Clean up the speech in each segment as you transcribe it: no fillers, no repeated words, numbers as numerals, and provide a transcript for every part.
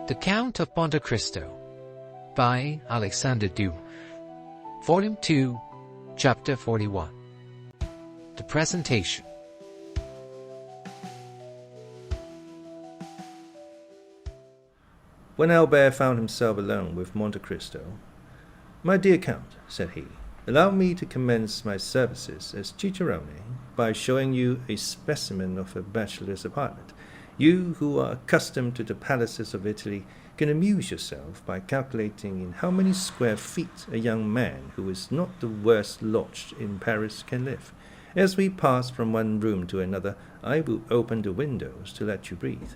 The Count of Monte Cristo by Alexandre Dumas, Volume 2, Chapter 41. The Presentation. When Albert found himself alone with Monte Cristo, "My dear Count," said he, "allow me to commence my services as cicerone by showing you a specimen of a bachelor's apartment. You, who are accustomed to the palaces of Italy, can amuse yourself by calculating in how many square feet a young man who is not the worst lodged in Paris can live. As we pass from one room to another, I will open the windows to let you breathe."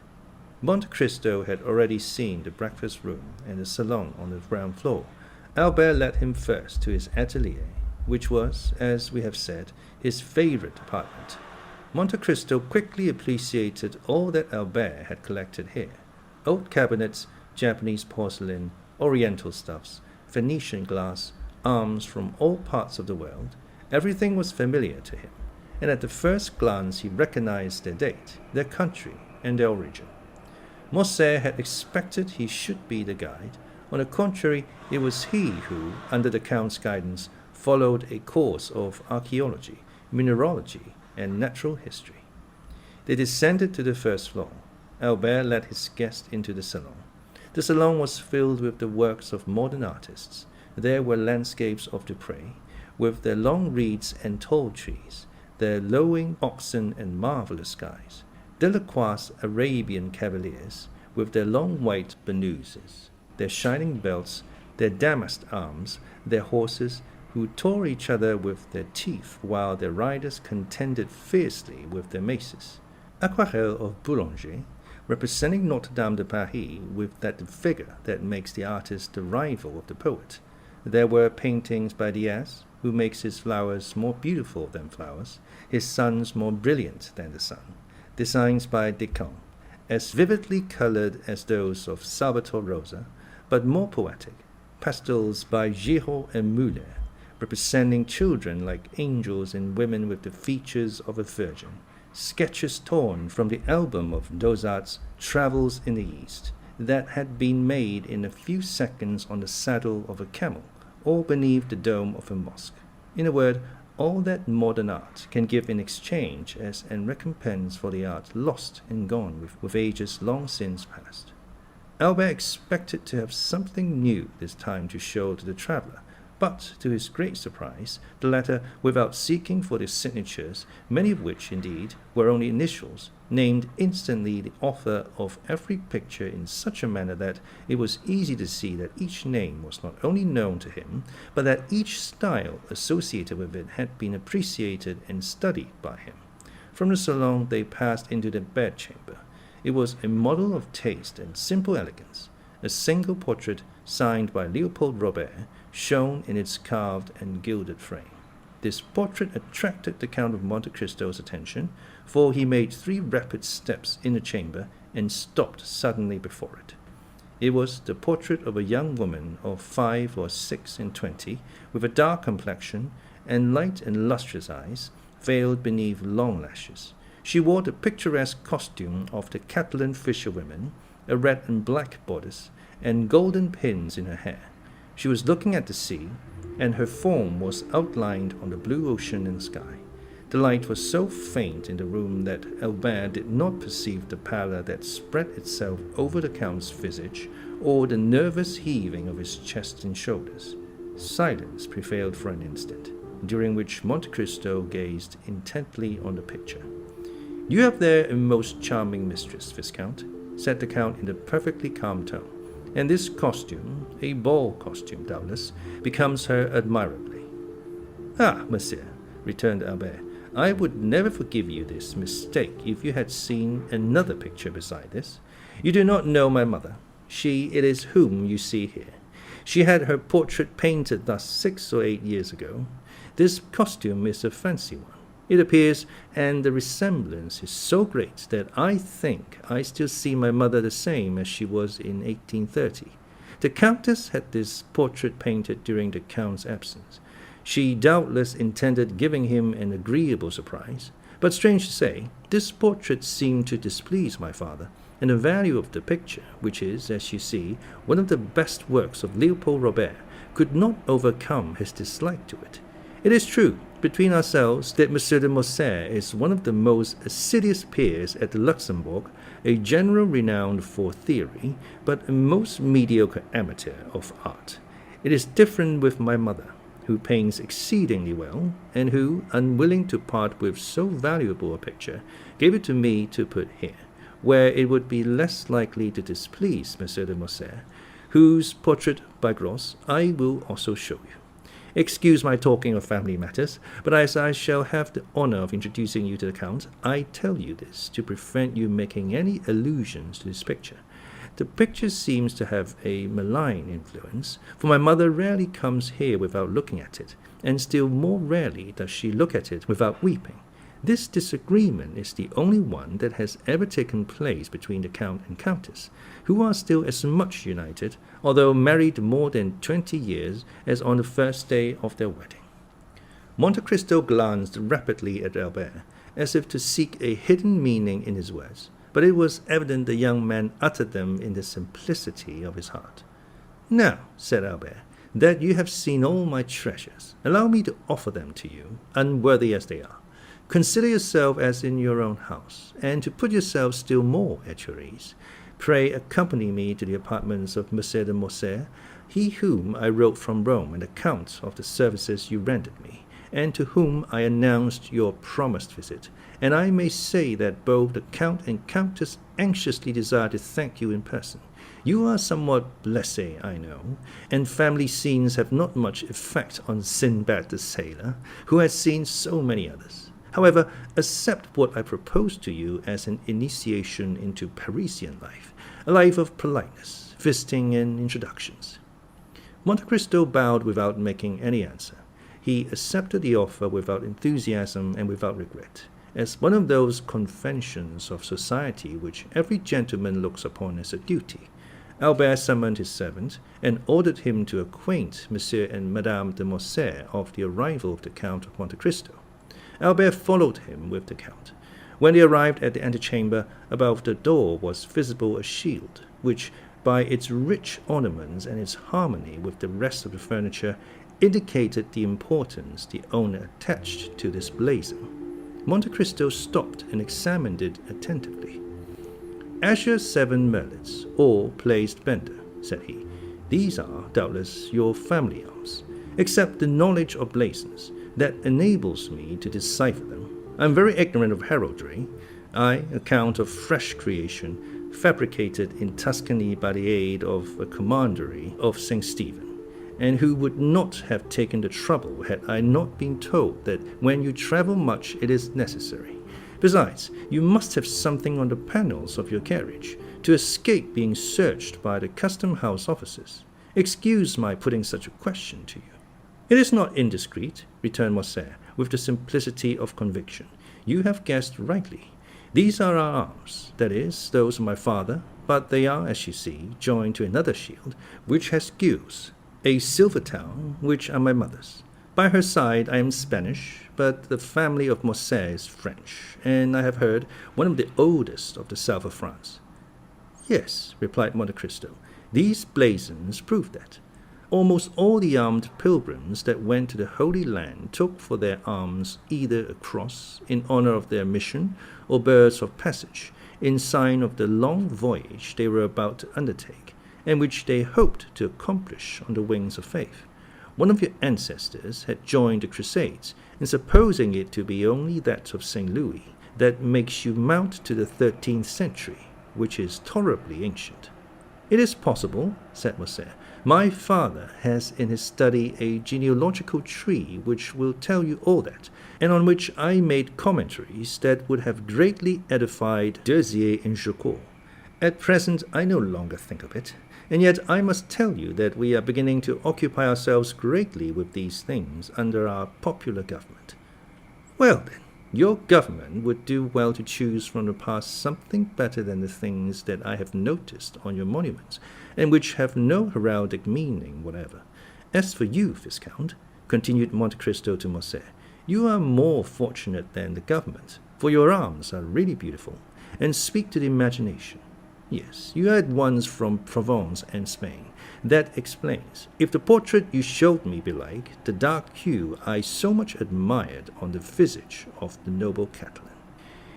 Monte Cristo had already seen the breakfast room and the salon on the ground floor. Albert led him first to his atelier, which was, as we have said, his favorite apartment. Monte Cristo quickly appreciated all that Albert had collected here: old cabinets, Japanese porcelain, oriental stuffs, Venetian glass, arms from all parts of the world. Everything was familiar to him, and at the first glance he recognized their date, their country, and their origin. Morcerf had expected he should be the guide. On the contrary, it was he who, under the Count's guidance, followed a course of archaeology, mineralogy, and natural history. They descended to the first floor. Albert led his guest into the salon. The salon was filled with the works of modern artists. There were landscapes of Dupré, with their long reeds and tall trees, their lowing oxen and marvelous skies, Delacroix's Arabian cavaliers, with their long white burnouses, their shining belts, their damasked arms, their horses, who tore each other with their teeth while their riders contended fiercely with their maces. Aquarelle of Boulanger, representing Notre Dame de Paris with that figure that makes the artist the rival of the poet. There were paintings by Diaz, who makes his flowers more beautiful than flowers, his suns more brilliant than the sun. Designs by Decamps, as vividly colored as those of Salvator Rosa, but more poetic. Pastels by Giraud and Muller, representing children like angels and women with the features of a virgin. Sketches torn from the album of Dozart's Travels in the East, that had been made in a few seconds on the saddle of a camel, or beneath the dome of a mosque. In a word, all that modern art can give in exchange as an recompense for the art lost and gone with ages long since past. Albert expected to have something new this time to show to the traveller, but to his great surprise, the latter, without seeking for the signatures, many of which, indeed, were only initials, named instantly the author of every picture in such a manner that it was easy to see that each name was not only known to him, but that each style associated with it had been appreciated and studied by him. From the salon they passed into the bedchamber. It was a model of taste and simple elegance. A single portrait, signed by Leopold Robert, shone in its carved and gilded frame. This portrait attracted the Count of Monte Cristo's attention, for he made 3 rapid steps in the chamber and stopped suddenly before it. It was the portrait of a young woman of 5 or 6 and 20, with a dark complexion and light and lustrous eyes, veiled beneath long lashes. She wore the picturesque costume of the Catalan fisherwomen, a red and black bodice, and golden pins in her hair. She was looking at the sea, and her form was outlined on the blue ocean and sky. The light was so faint in the room that Albert did not perceive the pallor that spread itself over the Count's visage, or the nervous heaving of his chest and shoulders. Silence prevailed for an instant, during which Monte Cristo gazed intently on the picture. "You have there a most charming mistress, Viscount," said the Count in a perfectly calm tone. "And this costume, a ball costume doubtless, becomes her admirably." "Ah, monsieur," returned Albert, "I would never forgive you this mistake if you had seen another picture beside this. You do not know my mother. It is whom you see here. She had her portrait painted thus 6 or 8 years ago. This costume is a fancy one. It appears, and the resemblance is so great that I think I still see my mother the same as she was in 1830. The Countess had this portrait painted during the Count's absence. She doubtless intended giving him an agreeable surprise, but strange to say, this portrait seemed to displease my father, and the value of the picture, which is, as you see, one of the best works of Leopold Robert, could not overcome his dislike to it. It is true, between ourselves, that Monsieur de Morcerf is one of the most assiduous peers at the Luxembourg, a general renowned for theory, but a most mediocre amateur of art. It is different with my mother, who paints exceedingly well, and who, unwilling to part with so valuable a picture, gave it to me to put here, where it would be less likely to displease Monsieur de Morcerf, whose portrait by Gros I will also show you. Excuse my talking of family matters, but as I shall have the honor of introducing you to the Count, I tell you this to prevent you making any allusions to this picture. The picture seems to have a malign influence, for my mother rarely comes here without looking at it, and still more rarely does she look at it without weeping. This disagreement is the only one that has ever taken place between the Count and Countess, who are still as much united, although married more than 20 years, as on the first day of their wedding. Monte Cristo glanced rapidly at Albert, as if to seek a hidden meaning in his words, but it was evident the young man uttered them in the simplicity of his heart. "Now," said Albert, "that you have seen all my treasures, allow me to offer them to you, unworthy as they are. Consider yourself as in your own house, and to put yourself still more at your ease, pray accompany me to the apartments of Monsieur de Morcerf, he whom I wrote from Rome an account of the services you rendered me, and to whom I announced your promised visit, and I may say that both the Count and Countess anxiously desire to thank you in person. You are somewhat blessé, I know, and family scenes have not much effect on Sinbad the sailor, who has seen so many others. However, accept what I propose to you as an initiation into Parisian life, a life of politeness, visiting and introductions." Monte Cristo bowed without making any answer. He accepted the offer without enthusiasm and without regret, as one of those conventions of society which every gentleman looks upon as a duty. Albert summoned his servant, and ordered him to acquaint Monsieur and Madame de Morcerf of the arrival of the Count of Monte Cristo. Albert followed him with the Count. When they arrived at the antechamber, above the door was visible a shield, which, by its rich ornaments and its harmony with the rest of the furniture, indicated the importance the owner attached to this blazon. Monte Cristo stopped and examined it attentively. "Azure 7 merlets, all placed bender," said he. "These are, doubtless, your family arms. Except the knowledge of blazons, that enables me to decipher them. I am very ignorant of heraldry. I, a count of fresh creation, fabricated in Tuscany by the aid of a commandery of St. Stephen, and who would not have taken the trouble had I not been told that when you travel much it is necessary. Besides, you must have something on the panels of your carriage, to escape being searched by the custom-house officers. Excuse my putting such a question to you." "It is not indiscreet," returned Morcerf, with the simplicity of conviction. "You have guessed rightly. These are our arms, that is, those of my father, but they are, as you see, joined to another shield, which has gules, a silver town, which are my mother's. By her side I am Spanish, but the family of Morcerf is French, and I have heard one of the oldest of the south of France." "Yes," replied Monte Cristo, "these blazons prove that. Almost all the armed pilgrims that went to the Holy Land took for their arms either a cross, in honor of their mission, or birds of passage, in sign of the long voyage they were about to undertake, and which they hoped to accomplish on the wings of faith. One of your ancestors had joined the Crusades, and supposing it to be only that of St. Louis, that makes you mount to the 13th century, which is tolerably ancient." "It is possible," said Morcerf. "My father has in his study a genealogical tree which will tell you all that, and on which I made commentaries that would have greatly edified Derzier and Jaucourt. At present I no longer think of it, and yet I must tell you that we are beginning to occupy ourselves greatly with these things under our popular government." "Well, then, your government would do well to choose from the past something better than the things that I have noticed on your monuments, and which have no heraldic meaning whatever. As for you, Viscount," continued Monte Cristo to Morcerf, "you are more fortunate than the government, for your arms are really beautiful, and speak to the imagination. Yes, you had ones from Provence and Spain. That explains. If the portrait you showed me be like the dark hue I so much admired on the visage of the noble Catalan,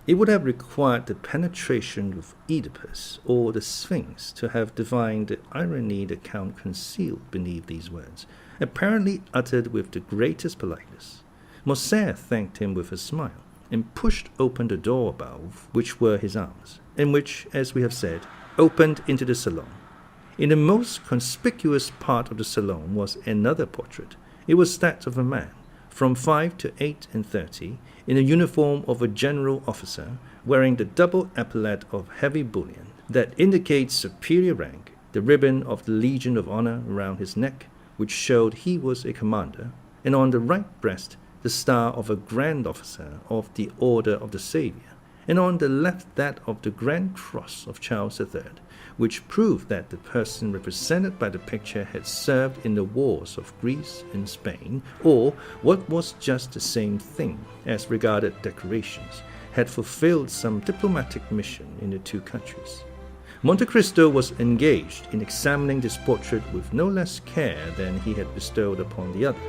it would have required the penetration of Oedipus or the Sphinx to have divined the irony the Count concealed beneath these words, apparently uttered with the greatest politeness. Morcerf thanked him with a smile, and pushed open the door above, which were his arms, and which, as we have said, opened into the salon. In the most conspicuous part of the salon was another portrait. It was that of a man, from 5 to 38, in the uniform of a general officer, wearing the double epaulet of heavy bullion that indicates superior rank, the ribbon of the Legion of Honor around his neck, which showed he was a commander, and on the right breast the star of a grand officer of the Order of the Saviour, and on the left that of the Grand Cross of Charles III, which proved that the person represented by the picture had served in the wars of Greece and Spain, or, what was just the same thing as regarded decorations, had fulfilled some diplomatic mission in the two countries. Monte Cristo was engaged in examining this portrait with no less care than he had bestowed upon the other,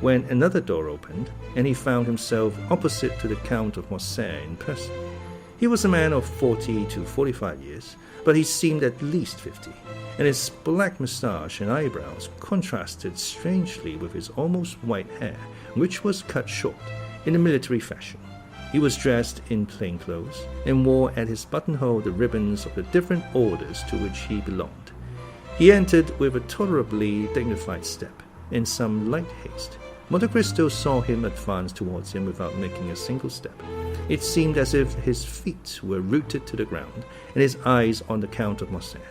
when another door opened, and he found himself opposite to the Count of Morcerf in person. He was a man of 40 to 45 years, but he seemed at least 50, and his black moustache and eyebrows contrasted strangely with his almost white hair, which was cut short, in a military fashion. He was dressed in plain clothes, and wore at his buttonhole the ribbons of the different orders to which he belonged. He entered with a tolerably dignified step, in some light haste. Monte Cristo saw him advance towards him without making a single step. It seemed as if his feet were rooted to the ground, and his eyes on the Count of Morcerf.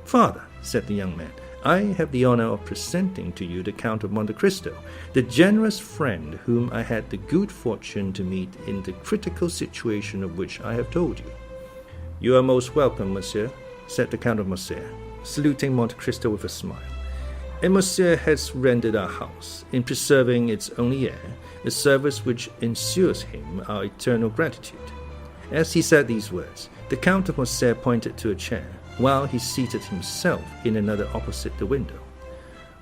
"Father," said the young man, "I have the honor of presenting to you the Count of Monte Cristo, the generous friend whom I had the good fortune to meet in the critical situation of which I have told you." "You are most welcome, monsieur," said the Count of Morcerf, saluting Monte Cristo with a smile. "And Monsieur has rendered our house, in preserving its only heir, a service which ensures him our eternal gratitude." As he said these words, the Count of Morcerf pointed to a chair, while he seated himself in another opposite the window.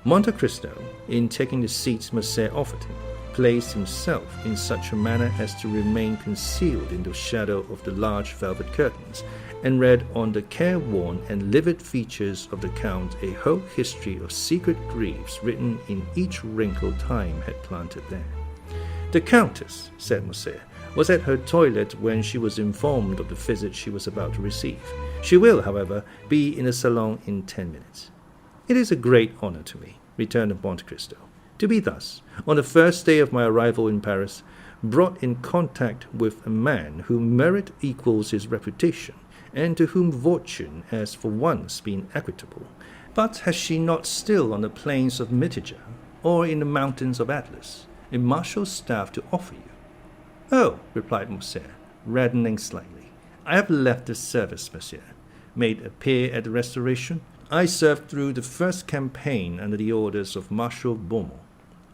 Monte Cristo, in taking the seat Morcerf offered him, placed himself in such a manner as to remain concealed in the shadow of the large velvet curtains, and read on the careworn and livid features of the Count a whole history of secret griefs written in each wrinkle time had planted there. "The Countess," said Morcerf, "was at her toilet when she was informed of the visit she was about to receive. She will, however, be in the salon in 10 minutes. "It is a great honor to me," returned Monte Cristo, "to be thus, on the first day of my arrival in Paris, brought in contact with a man whom merit equals his reputation, and to whom fortune has for once been equitable. But has she not still on the plains of Mitiga, or in the mountains of Atlas, a marshal's staff to offer you?" "Oh," replied Morcerf, reddening slightly, "I have left the service, monsieur. Made a peer at the Restoration, I served through the first campaign under the orders of Marshal Beaumont.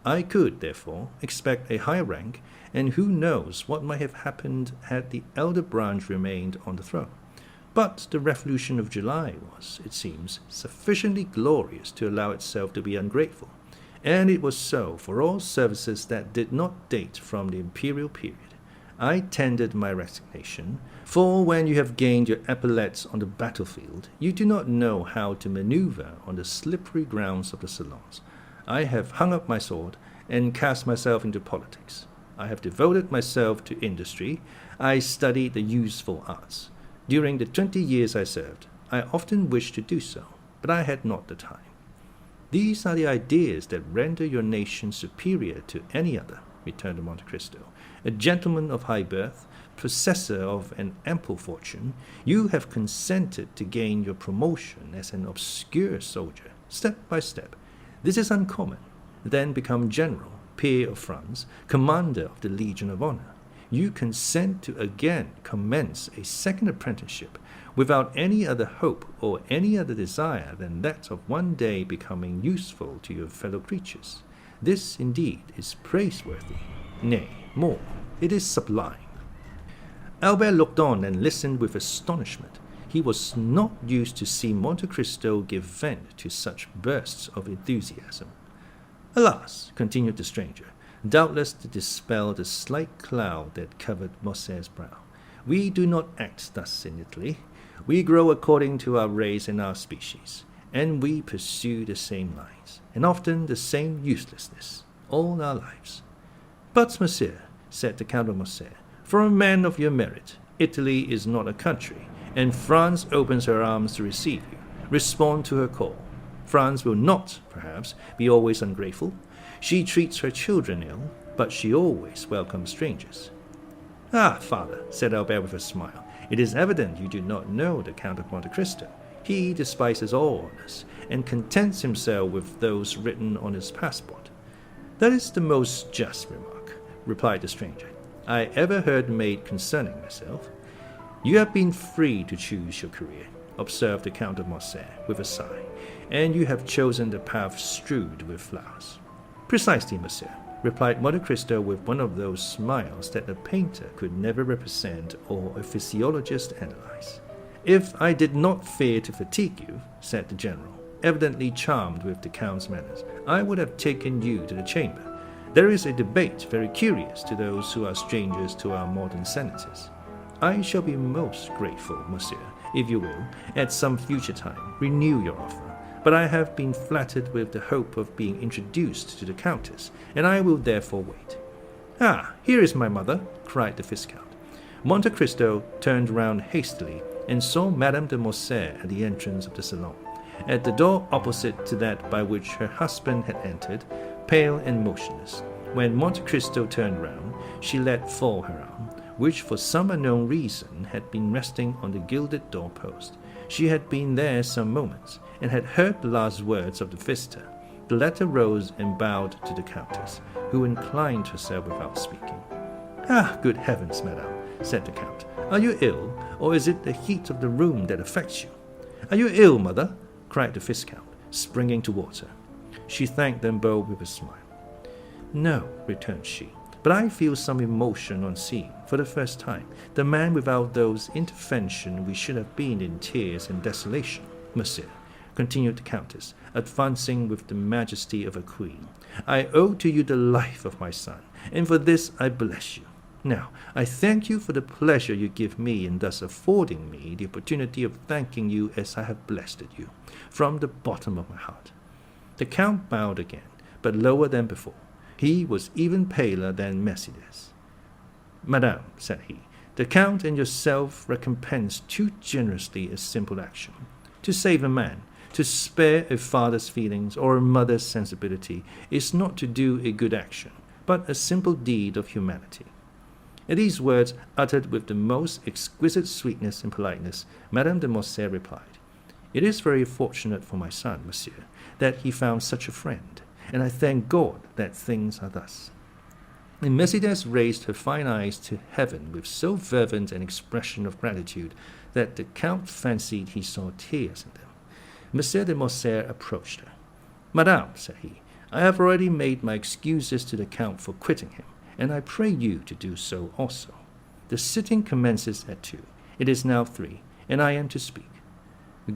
I could, therefore, expect a higher rank, and who knows what might have happened had the elder branch remained on the throne. But the Revolution of July was, it seems, sufficiently glorious to allow itself to be ungrateful, and it was so for all services that did not date from the imperial period. I tendered my resignation, for when you have gained your epaulettes on the battlefield, you do not know how to maneuver on the slippery grounds of the salons. I have hung up my sword and cast myself into politics. I have devoted myself to industry. I studied the useful arts. During the 20 years I served, I often wished to do so, but I had not the time. These are the ideas that render your nation superior to any other," returned Monte Cristo. "A gentleman of high birth, possessor of an ample fortune, you have consented to gain your promotion as an obscure soldier, step by step. This is uncommon. Then become general, peer of France, commander of the Legion of Honor. You consent to again commence a second apprenticeship without any other hope or any other desire than that of one day becoming useful to your fellow creatures. This, indeed, is praiseworthy. Nay, more, it is sublime." Albert looked on and listened with astonishment. he was not used to see Monte Cristo give vent to such bursts of enthusiasm. Alas, continued the stranger, doubtless to dispel the slight cloud that covered Morcerf's brow, we do not act thus in Italy. We grow according to our race and our species, and we pursue the same lines, and often the same uselessness, all our lives. But, monsieur, said the Count of Morcerf, for a man of your merit, Italy is not a country, and France opens her arms to receive you. Respond to her call. France will not, perhaps, be always ungrateful. She treats her children ill, but she always welcomes strangers. Ah, father, said Albert with a smile, it is evident you do not know the Count of Monte Cristo. He despises all honors, and contents himself with those written on his passport. That is the most just remark, replied the stranger, I ever heard made concerning myself. You have been free to choose your career, observed the Count of Morcerf with a sigh, and you have chosen the path strewed with flowers. Precisely, monsieur, replied Monte Cristo with one of those smiles that a painter could never represent or a physiologist analyze. If I did not fear to fatigue you, said the general, evidently charmed with the Count's manners, I would have taken you to the chamber. There is a debate very curious to those who are strangers to our modern senators. I shall be most grateful, monsieur, if you will, at some future time, renew your offer. But I have been flattered with the hope of being introduced to the Countess, and I will therefore wait. Ah, here is my mother, cried the Viscount. Monte Cristo turned round hastily and saw Madame de Morcerf at the entrance of the salon, at the door opposite to that by which her husband had entered, pale and motionless. When Monte Cristo turned round, she let fall her arm, which for some unknown reason had been resting on the gilded door-post. She had been there some moments, and had heard the last words of the visitor. The latter rose and bowed to the Countess, who inclined herself without speaking. Ah, good heavens, madame, said the Count. Are you ill, or is it the heat of the room that affects you? Are you ill, mother? Cried the Viscount, springing towards her. She thanked them both with a smile. No, returned she, but I feel some emotion on seeing, for the first time, the man without whose intervention we should have been in tears and desolation. Monsieur, continued the Countess, advancing with the majesty of a queen, I owe to you the life of my son, and for this I bless you. Now, I thank you for the pleasure you give me in thus affording me the opportunity of thanking you as I have blessed you, from the bottom of my heart. The Count bowed again, but lower than before. He was even paler than Mercedes. Madame, said he, the Count and yourself recompense too generously a simple action. To save a man, to spare a father's feelings or a mother's sensibility, is not to do a good action, but a simple deed of humanity. At these words, uttered with the most exquisite sweetness and politeness, Madame de Morcerf replied, It is very fortunate for my son, monsieur, that he found such a friend, and I thank God that things are thus. And Mercedes raised her fine eyes to heaven with so fervent an expression of gratitude that the Count fancied he saw tears in them. Monsieur de Morcerf approached her. Madame, said he, I have already made my excuses to the Count for quitting him, and I pray you to do so also. The sitting commences at 2. It is now 3, and I am to speak.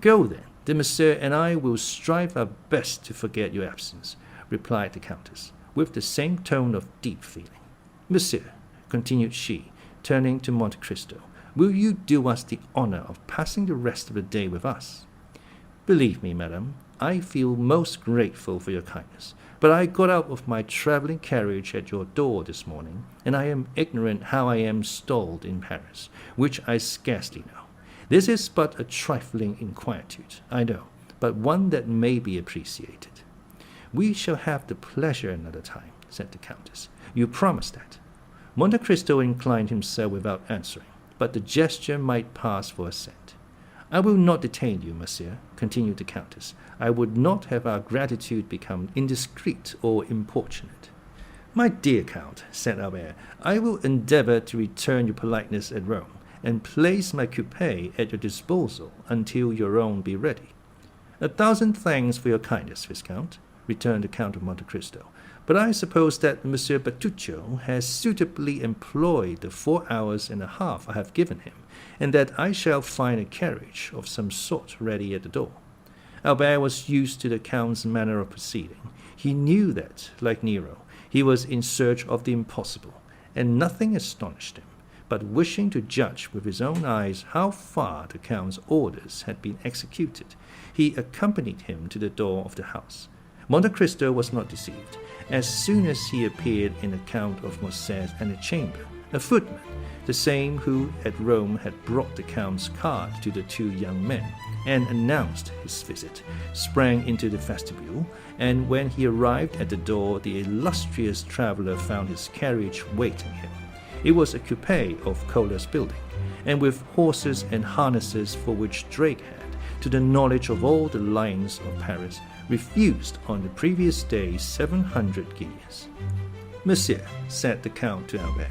Go then, the Monsieur and I will strive our best to forget your absence, replied the Countess, with the same tone of deep feeling. Monsieur, continued she, turning to Monte Cristo, will you do us the honor of passing the rest of the day with us? Believe me, madam, I feel most grateful for your kindness, but I got out of my travelling carriage at your door this morning, and I am ignorant how I am stalled in Paris, which I scarcely know. This is but a trifling inquietude, I know, but one that may be appreciated. We shall have the pleasure another time, said the Countess. You promise that. Monte Cristo inclined himself without answering, but the gesture might pass for assent. I will not detain you, monsieur, continued the Countess. I would not have our gratitude become indiscreet or importunate. My dear Count, said Albert, I will endeavor to return your politeness at Rome, and place my coupé at your disposal until your own be ready. 1,000 thanks for your kindness, Viscount, returned the Count of Monte Cristo, but I suppose that Monsieur Bertuccio has suitably employed the 4 hours and a half I have given him, and that I shall find a carriage of some sort ready at the door." Albert was used to the Count's manner of proceeding. He knew that, like Nero, he was in search of the impossible, and nothing astonished him. But wishing to judge with his own eyes how far the Count's orders had been executed, he accompanied him to the door of the house. Monte Cristo was not deceived. As soon as he appeared in the Count of Morcerf's antechamber, a footman, the same who at Rome had brought the Count's card to the 2 young men, and announced his visit, sprang into the vestibule, and when he arrived at the door, the illustrious traveller found his carriage waiting him. It was a coupé of Kohler's building, and with horses and harnesses for which Drake had, to the knowledge of all the lions of Paris, refused on the previous day 700 guineas. "Monsieur," said the Count to Albert,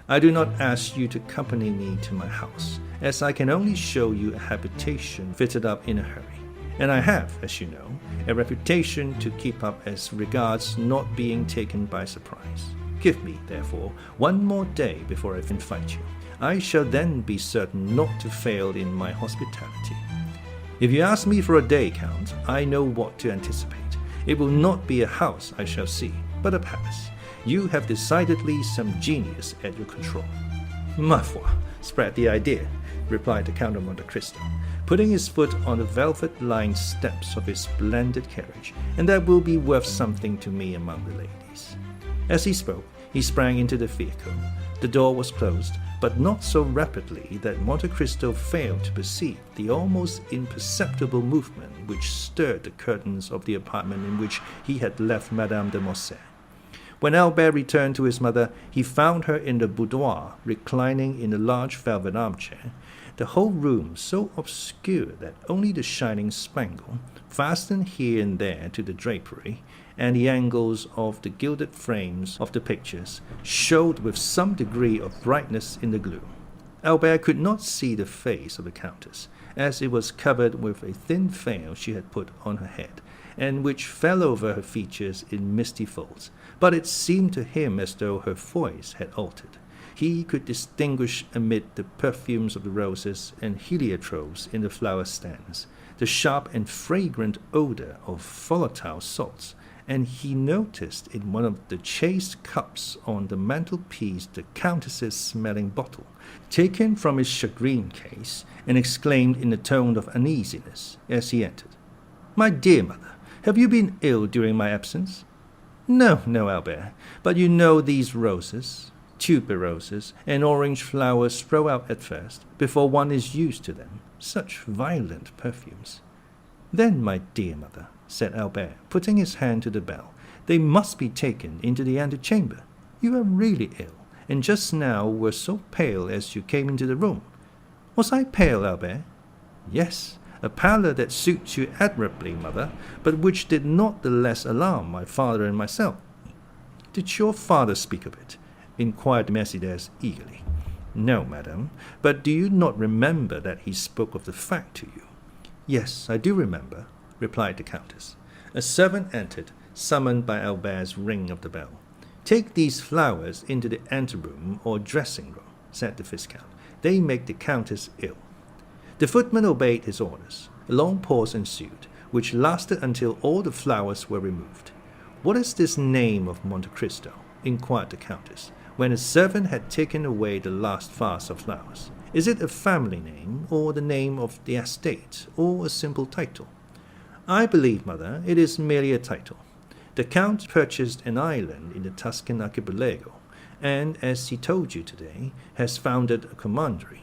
"I do not ask you to accompany me to my house, as I can only show you a habitation fitted up in a hurry, and I have, as you know, a reputation to keep up as regards not being taken by surprise. Give me, therefore, 1 more day before I invite you. I shall then be certain not to fail in my hospitality. If you ask me for a day, Count, I know what to anticipate. It will not be a house I shall see, but a palace. You have decidedly some genius at your control." "Ma foi, spread the idea," replied the Count of Monte Cristo, putting his foot on the velvet-lined steps of his splendid carriage, "and that will be worth something to me among the ladies." As he spoke, he sprang into the vehicle. The door was closed, but not so rapidly that Monte Cristo failed to perceive the almost imperceptible movement which stirred the curtains of the apartment in which he had left Madame de Morcerf. When Albert returned to his mother, he found her in the boudoir, reclining in a large velvet armchair, the whole room so obscure that only the shining spangle, fastened here and there to the drapery, and the angles of the gilded frames of the pictures, showed with some degree of brightness in the gloom. Albert could not see the face of the Countess, as it was covered with a thin veil she had put on her head, and which fell over her features in misty folds, but it seemed to him as though her voice had altered. He could distinguish amid the perfumes of the roses and heliotropes in the flower stands the sharp and fragrant odor of volatile salts, and he noticed in one of the chased cups on the mantelpiece the Countess's smelling bottle, taken from its shagreen case, and exclaimed in a tone of uneasiness as he entered, "My dear mother, have you been ill during my absence?" "No, no, Albert, but you know these roses, tuberoses, and orange flowers throw out at first, before one is used to them, such violent perfumes." "Then, my dear mother," said Albert, putting his hand to the bell, "they must be taken into the antechamber. You are really ill, and just now were so pale as you came into the room." "Was I pale, Albert?" "Yes, a pallor that suits you admirably, mother, but which did not the less alarm my father and myself." "Did your father speak of it?" inquired Mercedes eagerly. "No, madam, but do you not remember that he spoke of the fact to you?" "Yes, I do remember," replied the Countess. A servant entered, summoned by Albert's ring of the bell. "Take these flowers into the anteroom or dressing-room," said the Viscount. "They make the Countess ill." The footman obeyed his orders. A long pause ensued, which lasted until all the flowers were removed. "What is this name of Monte Cristo?" inquired the Countess, when a servant had taken away the last vase of flowers. "Is it a family name, or the name of the estate, or a simple title?" "I believe, mother, it is merely a title. The Count purchased an island in the Tuscan archipelago, and, as he told you today, has founded a commandery.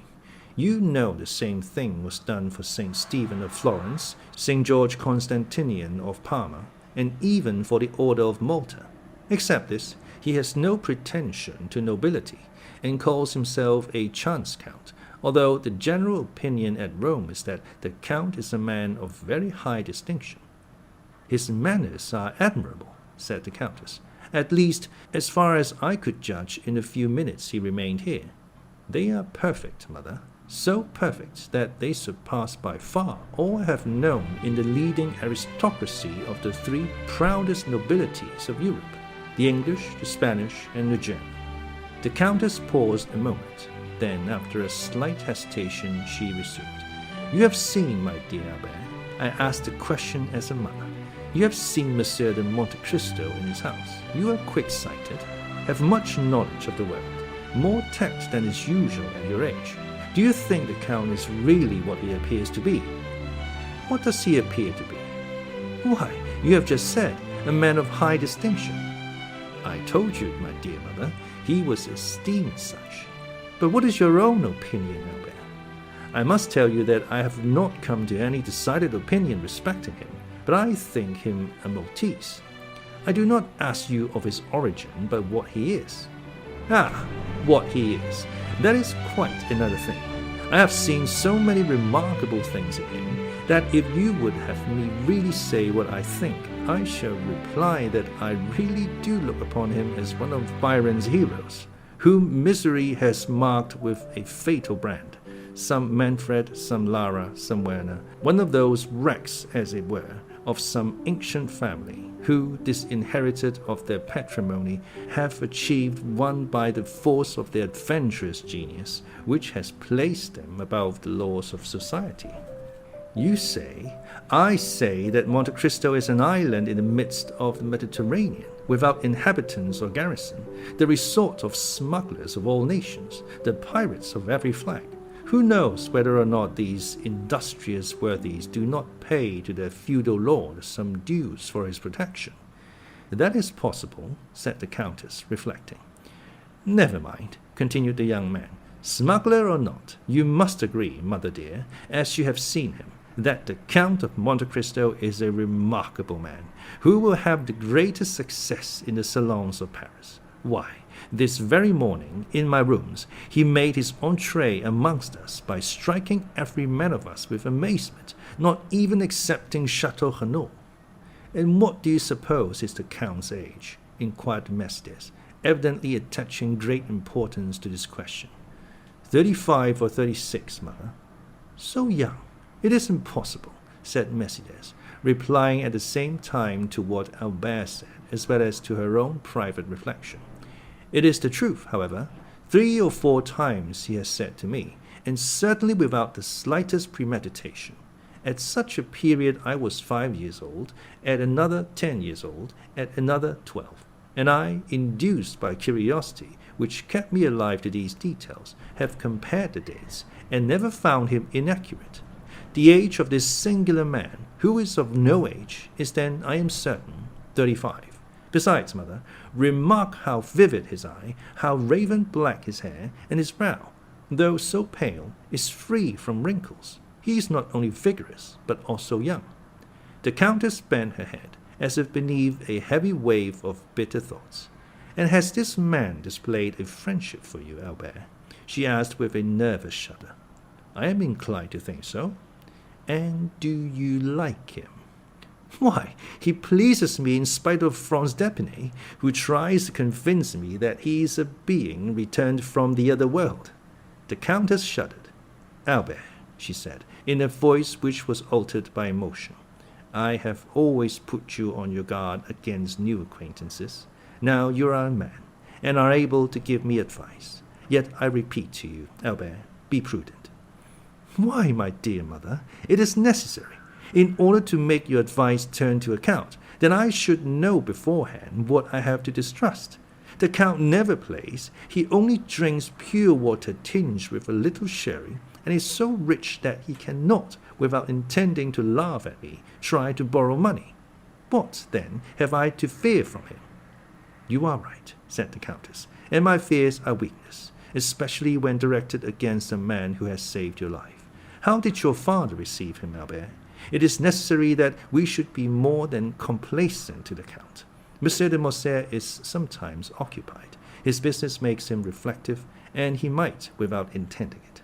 You know the same thing was done for St. Stephen of Florence, St. George Constantinian of Parma, and even for the Order of Malta. Except this, he has no pretension to nobility, and calls himself a chance count, although the general opinion at Rome is that the Count is a man of very high distinction." "His manners are admirable," said the Countess, "at least, as far as I could judge in the few minutes he remained here." "They are perfect, mother, so perfect that they surpass by far all I have known in the leading aristocracy of the 3 proudest nobilities of Europe." the English, the Spanish, and the German. The Countess paused a moment. Then, after a slight hesitation, she resumed. You have seen, my dear Albert, I asked the question as a mother. You have seen Monsieur de Monte Cristo in his house. You are quick-sighted, have much knowledge of the world, more tact than is usual at your age. Do you think the Count is really what he appears to be? What does he appear to be? Why, you have just said, a man of high distinction. I told you, my dear mother, he was esteemed such. But what is your own opinion, Albert? I must tell you that I have not come to any decided opinion respecting him, but I think him a Maltese. I do not ask you of his origin, but what he is. Ah, what he is. That is quite another thing. I have seen so many remarkable things in him that if you would have me really say what I think, I shall reply that I really do look upon him as one of Byron's heroes, whom misery has marked with a fatal brand. Some Manfred, some Lara, some Werner, one of those wrecks, as it were, of some ancient family, who, disinherited of their patrimony, have achieved one by the force of their adventurous genius, which has placed them above the laws of society. You say, I say that Monte Cristo is an island in the midst of the Mediterranean, without inhabitants or garrison, the resort of smugglers of all nations, the pirates of every flag. Who knows whether or not these industrious worthies do not pay to their feudal lord some dues for his protection? That is possible, said the Countess, reflecting. Never mind, continued the young man. Smuggler or not, you must agree, mother dear, as you have seen him, that the Count of Monte Cristo is a remarkable man, who will have the greatest success in the salons of Paris. Why, this very morning, in my rooms, he made his entree amongst us by striking every man of us with amazement, not even excepting Château-Renaud. And what do you suppose is the Count's age? Inquired Mercedes, evidently attaching great importance to this question. 35 or 36, mother. So young. It is impossible, said Mercedes, replying at the same time to what Albert said, as well as to her own private reflection. It is the truth, however. 3 or 4 times he has said to me, and certainly without the slightest premeditation. At such a period I was 5 years old, at another 10 years old, at another 12. And I, induced by curiosity, which kept me alive to these details, have compared the dates, and never found him inaccurate. The age of this singular man, who is of no age, is then, I am certain, 35. Besides, mother, remark how vivid his eye, how raven-black his hair, and his brow, though so pale, is free from wrinkles. He is not only vigorous, but also young. The Countess bent her head, as if beneath a heavy wave of bitter thoughts. And has this man displayed a friendship for you, Albert? She asked with a nervous shudder. I am inclined to think so. And do you like him? Why, he pleases me in spite of Franz d'Epinay, who tries to convince me that he is a being returned from the other world. The Countess shuddered. Albert, she said, in a voice which was altered by emotion, I have always put you on your guard against new acquaintances. Now you are a man, and are able to give me advice. Yet I repeat to you, Albert, be prudent. Why, my dear mother, it is necessary. In order to make your advice turn to account, then I should know beforehand what I have to distrust. The Count never plays. He only drinks pure water tinged with a little sherry, and is so rich that he cannot, without intending to laugh at me, try to borrow money. What, then, have I to fear from him? You are right, said the Countess, and my fears are weakness, especially when directed against a man who has saved your life. How did your father receive him, Albert? It is necessary that we should be more than complacent to the Count. Monsieur de Morcerf is sometimes occupied. His business makes him reflective, and he might, without intending it.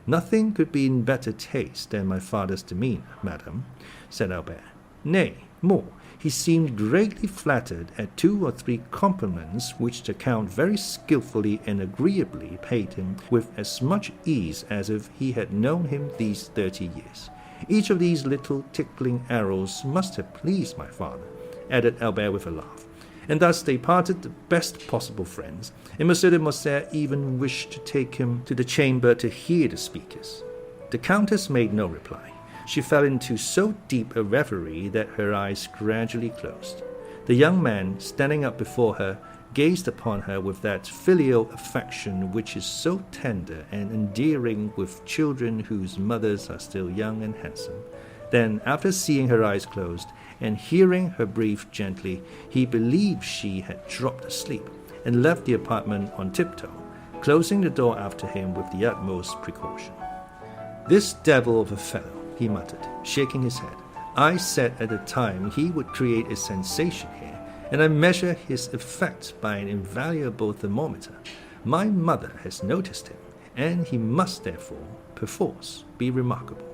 Nothing could be in better taste than my father's demeanour, madam, said Albert. Nay, more, he seemed greatly flattered at 2 or 3 compliments which the Count very skilfully and agreeably paid him with as much ease as if he had known him these 30 years. Each of these little tickling arrows must have pleased my father, added Albert with a laugh, and thus they parted the best possible friends, and Monsieur de Morcerf even wished to take him to the chamber to hear the speakers. The Countess made no reply. She fell into so deep a reverie that her eyes gradually closed. The young man, standing up before her, gazed upon her with that filial affection which is so tender and endearing with children whose mothers are still young and handsome. Then, after seeing her eyes closed and hearing her breathe gently, he believed she had dropped asleep and left the apartment on tiptoe, closing the door after him with the utmost precaution. "This devil of a fellow," he muttered, shaking his head. "I said at the time he would create a sensation here, and I measure his effect by an invaluable thermometer. My mother has noticed him, and he must therefore, perforce, be remarkable."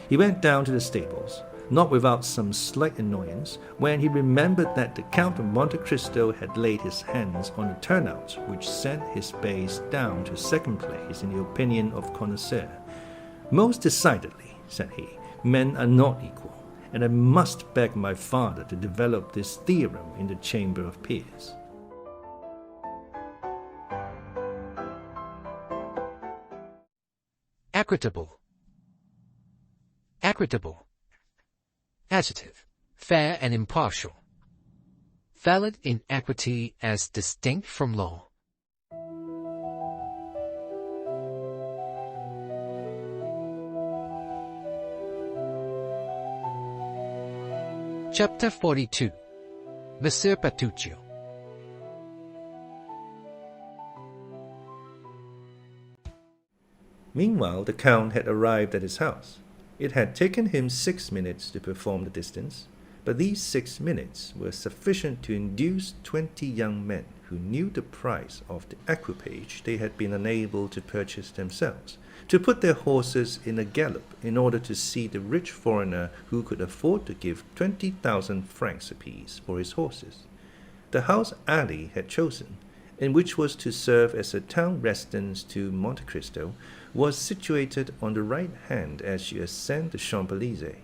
He went down to the stables, not without some slight annoyance, when he remembered that the Count of Monte Cristo had laid his hands on a turnout which sent his bays down to second place in the opinion of connoisseurs. "Most decidedly," said he, "men are not equal, and I must beg my father to develop this theorem in the Chamber of Peers." Equitable. Equitable. Adjective. Fair and impartial. Valid in equity as distinct from law. Chapter 42. Messer Petruccio. Meanwhile, the Count had arrived at his house. It had taken him 6 minutes to perform the distance, but these 6 minutes were sufficient to induce 20 young men who knew the price of the equipage they had been unable to purchase themselves, to put their horses in a gallop in order to see the rich foreigner who could afford to give 20,000 francs apiece for his horses. The house Ali had chosen, and which was to serve as a town residence to Monte Cristo, was situated on the right hand as you ascend the Champs-Élysées.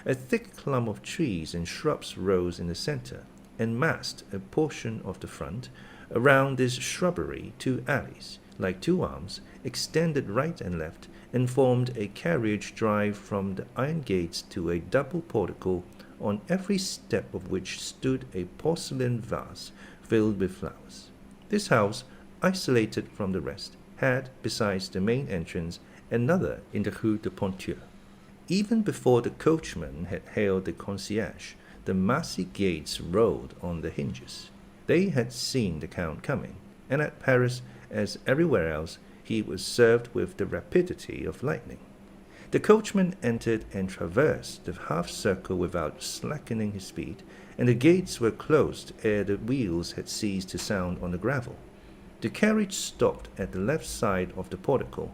A thick clump of trees and shrubs rose in the center, and masked a portion of the front. Around this shrubbery 2 alleys, like 2 arms, extended right and left, and formed a carriage drive from the iron gates to a double portico, on every step of which stood a porcelain vase filled with flowers. This house, isolated from the rest, had, besides the main entrance, another in the Rue de Ponthieu. Even before the coachman had hailed the concierge, the massy gates rolled on the hinges. They had seen the Count coming, and at Paris, as everywhere else, he was served with the rapidity of lightning. The coachman entered and traversed the half-circle without slackening his speed, and the gates were closed ere the wheels had ceased to sound on the gravel. The carriage stopped at the left side of the portico.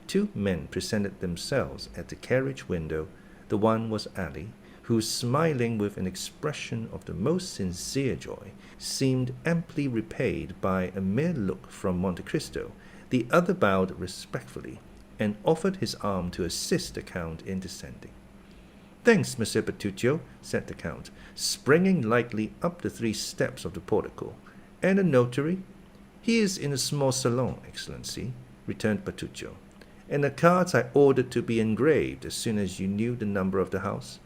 2 men presented themselves at the carriage window. The one was Ali, who, smiling with an expression of the most sincere joy, seemed amply repaid by a mere look from Monte Cristo. The other bowed respectfully, and offered his arm to assist the Count in descending. "Thanks, Messer Petruccio," said the Count, springing lightly up the 3 steps of the portico. "And the notary?" "He is in a small salon, Excellency," returned Petruccio. "And the cards I ordered to be engraved as soon as you knew the number of the house."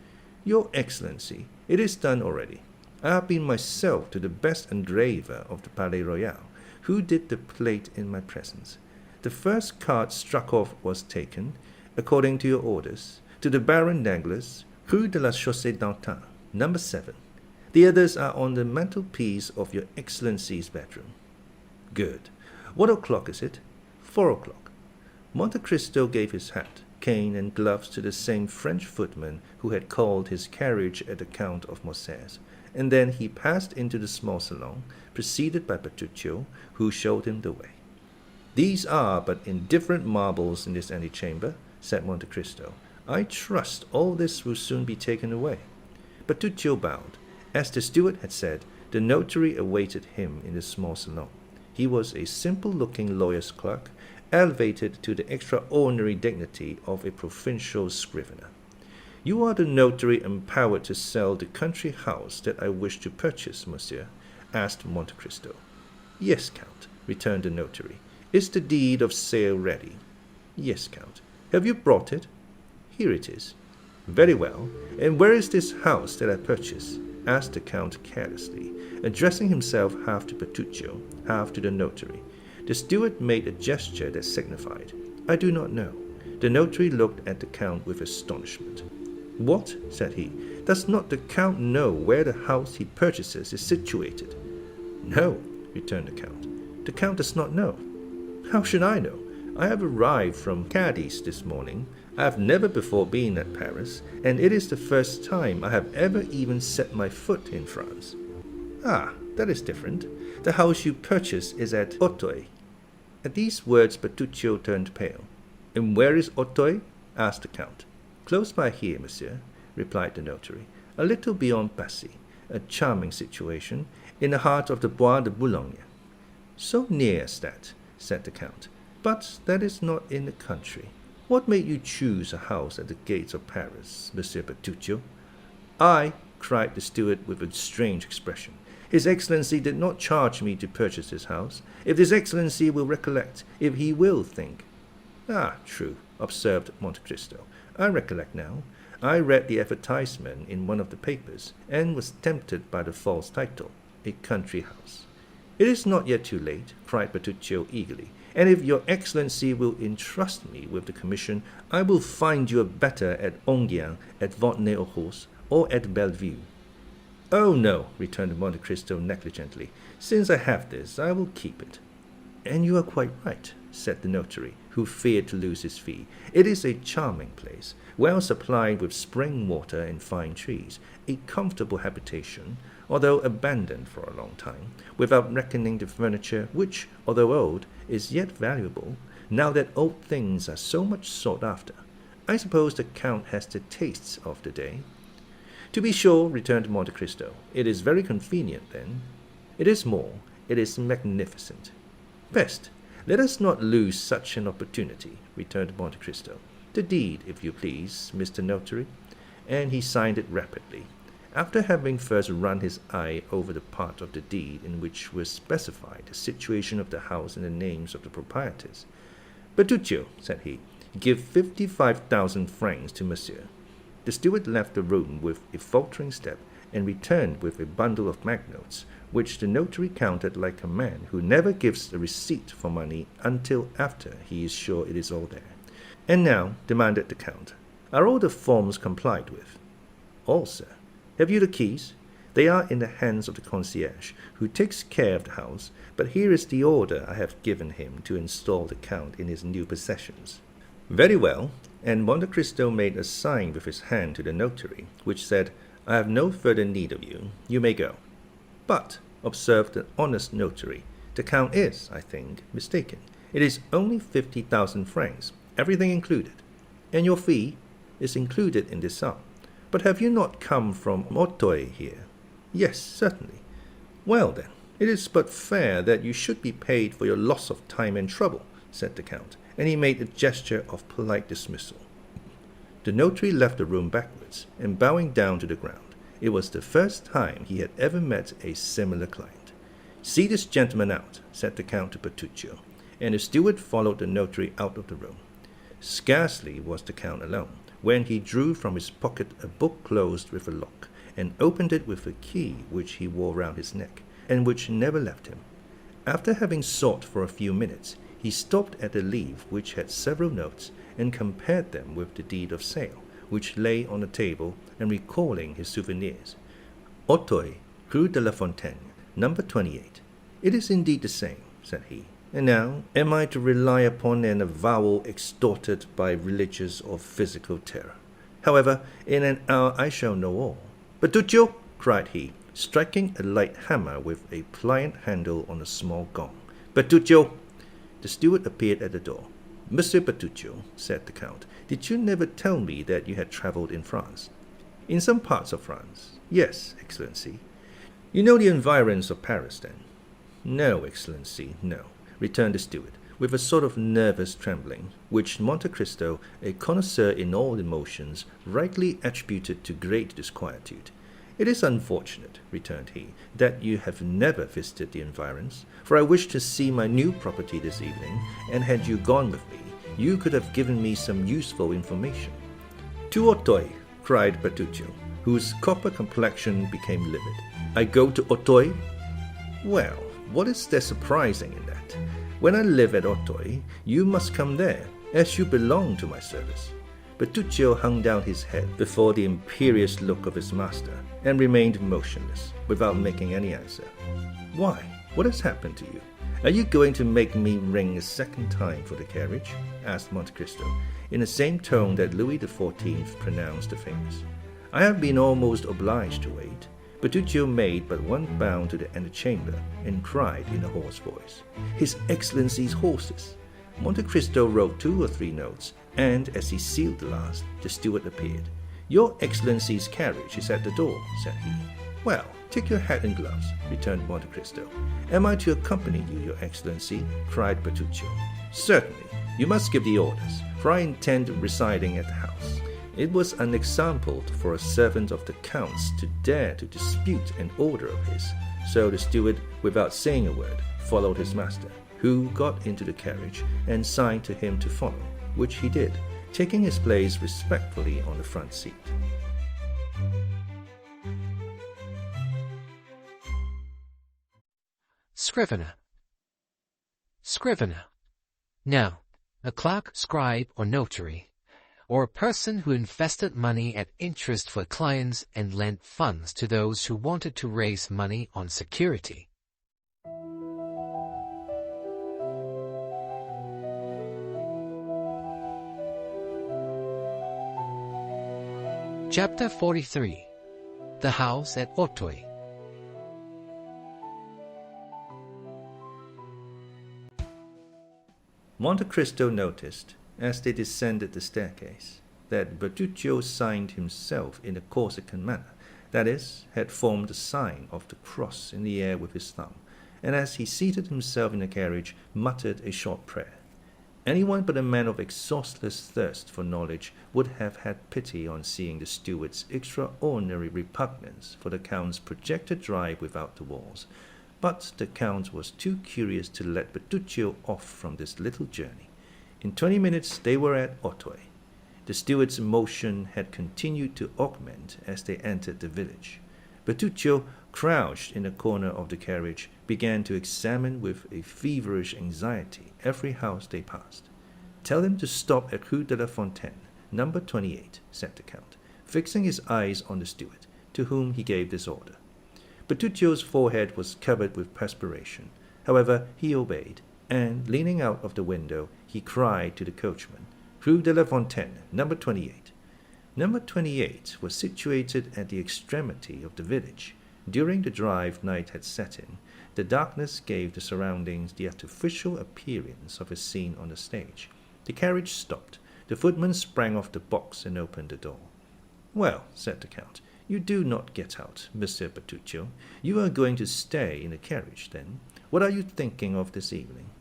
"Your Excellency, it is done already. I have been myself to the best engraver of the Palais Royal, who did the plate in my presence. The first card struck off was taken, according to your orders, to the Baron Danglars, Rue de la Chaussée-d'Antin, number 7. The others are on the mantelpiece of your Excellency's bedroom." "Good. What o'clock is it?" 4 o'clock. Monte Cristo gave his hat, cane, and gloves to the same French footman who had called his carriage at the Count of Morcerf's, and then he passed into the small salon, preceded by Petruccio, who showed him the way. "These are but indifferent marbles in this antechamber," said Monte Cristo. "I trust all this will soon be taken away." Petruccio bowed. As the steward had said, the notary awaited him in the small salon. He was a simple-looking lawyer's clerk, elevated to the extraordinary dignity of a provincial scrivener. "You are the notary empowered to sell the country house that I wish to purchase, monsieur. asked Monte Cristo. Yes, Count, returned the notary. Is the deed of sale ready? Yes, Count. Have you brought it? Here it is. Very well. And where is this house that I purchased? Asked the Count carelessly, addressing himself half to Bertuccio, half to the notary. The steward made a gesture that signified, I do not know. The notary looked at the Count with astonishment. What? Said he. Does not the Count know where the house he purchases is situated? No, returned the Count. The Count does not know. How should I know? I have arrived from Cadiz this morning. I have never before been at Paris, and it is the first time I have ever even set my foot in France. Ah, that is different. The house you purchased is at Auteuil. At these words Bertuccio turned pale. And where is Auteuil? Asked the Count. Close by here, monsieur, replied the notary, a little beyond Passy, a charming situation, in the heart of the Bois de Boulogne. So near as that, said the Count, but that is not in the country. What made you choose a house at the gates of Paris, Monsieur Bertuccio? I, cried the steward with a strange expression. His Excellency did not charge me to purchase this house. If His Excellency will recollect, if he will think. Ah, true, observed Monte Cristo. I recollect now. I read the advertisement in one of the papers, and was tempted by the false title, a country house. It is not yet too late, cried Bertuccio eagerly, and if your Excellency will entrust me with the commission, I will find you a better at Enghien, at Fontenay-aux-Roses, or at Bellevue. Oh, no, returned Monte Cristo negligently. Since I have this, I will keep it. And you are quite right, said the notary, who feared to lose his fee. It is a charming place, well supplied with spring water and fine trees, a comfortable habitation, although abandoned for a long time, without reckoning the furniture, which, although old, is yet valuable, now that old things are so much sought after. I suppose the Count has the tastes of the day. To be sure, returned Monte Cristo, it is very convenient then. It is more, it is magnificent. Best, let us not lose such an opportunity, returned Monte Cristo. The deed, if you please, Mr. Notary. And he signed it rapidly, after having first run his eye over the part of the deed in which was specified the situation of the house and the names of the proprietors. Bertuccio, said he, give 55,000 francs to monsieur. The steward left the room with a faltering step, and returned with a bundle of banknotes, which the notary counted like a man who never gives a receipt for money until after he is sure it is all there. And now, demanded the Count, are all the forms complied with? All, sir. Have you the keys? They are in the hands of the concierge, who takes care of the house, but here is the order I have given him to install the Count in his new possessions. Very well, and Monte Cristo made a sign with his hand to the notary, which said, I have no further need of you. You may go. But, observed the honest notary, the Count is, I think, mistaken. It is only 50,000 francs, everything included, and your fee is included in this sum. But have you not come from Auteuil here? Yes, certainly. Well, then, it is but fair that you should be paid for your loss of time and trouble, said the Count, and he made a gesture of polite dismissal. The notary left the room backwards, and bowing down to the ground. It was the first time he had ever met a similar client. See this gentleman out, said the Count to Bertuccio, and the steward followed the notary out of the room. Scarcely was the Count alone, when he drew from his pocket a book closed with a lock, and opened it with a key which he wore round his neck, and which never left him. After having sought for a few minutes, he stopped at a leaf which had several notes, and compared them with the deed of sale, which lay on the table, and recalling his souvenirs. Auteuil, Rue de la Fontaine, number 28. It is indeed the same, said he. And now, am I to rely upon an avowal extorted by religious or physical terror? However, in an hour I shall know all. Bertuccio, cried he, striking a light hammer with a pliant handle on a small gong. Bertuccio! The steward appeared at the door. Monsieur Bertuccio, said the Count, did you never tell me that you had travelled in France? In some parts of France. Yes, Excellency. You know the environs of Paris, then? No, Excellency, no, returned the steward, with a sort of nervous trembling, which Monte Cristo, a connoisseur in all emotions, rightly attributed to great disquietude. "It is unfortunate," returned he, "that you have never visited the environs, for I wished to see my new property this evening, and had you gone with me, you could have given me some useful information." "To Auteuil," cried Bertuccio, whose copper complexion became livid. "I go to Auteuil? Well, what is there surprising in that? When I live at Auteuil, you must come there, as you belong to my service." Bertuccio hung down his head before the imperious look of his master, and remained motionless, without making any answer. "Why, what has happened to you? Are you going to make me ring a second time for the carriage?" asked Monte Cristo, in the same tone that Louis XIV pronounced the famous. "I have been almost obliged to wait." Bertuccio made but one bound to the antechamber, and cried in a hoarse voice, "His Excellency's horses!" Monte Cristo wrote 2 or 3 notes, and as he sealed the last, the steward appeared. "Your Excellency's carriage is at the door," said he. "Well, take your hat and gloves," returned Monte Cristo. "Am I to accompany you, Your Excellency?" cried Bertuccio. "Certainly. You must give the orders, for I intend residing at the house." It was unexampled for a servant of the Count's to dare to dispute an order of his, so the steward, without saying a word, followed his master, who got into the carriage and signed to him to follow, which he did, taking his place respectfully on the front seat. Scrivener. Scrivener. Now, a clerk, scribe, or notary, or a person who invested money at interest for clients and lent funds to those who wanted to raise money on security. Chapter 43. The House at Auteuil. Monte Cristo noticed, as they descended the staircase, that Bertuccio signed himself in a Corsican manner, that is, had formed the sign of the cross in the air with his thumb, and as he seated himself in the carriage, muttered a short prayer. Anyone but a man of exhaustless thirst for knowledge would have had pity on seeing the steward's extraordinary repugnance for the Count's projected drive without the walls, but the Count was too curious to let Bertuccio off from this little journey. In 20 minutes they were at Auteuil. The steward's emotion had continued to augment as they entered the village. Bertuccio, crouched in a corner of the carriage, began to examine with a feverish anxiety every house they passed. "Tell him to stop at Rue de la Fontaine, number 28, said the Count, fixing his eyes on the steward, to whom he gave this order. Bertuccio's forehead was covered with perspiration. However, he obeyed, and, leaning out of the window, he cried to the coachman, "Rue de la Fontaine, number 28. Number 28 was situated at the extremity of the village. During the drive night had set in. The darkness gave the surroundings the artificial appearance of a scene on the stage. The carriage stopped. The footman sprang off the box and opened the door. "Well," said the Count, "you do not get out, Monsieur Bertuccio. You are going to stay in the carriage, then. What are you thinking of this evening?"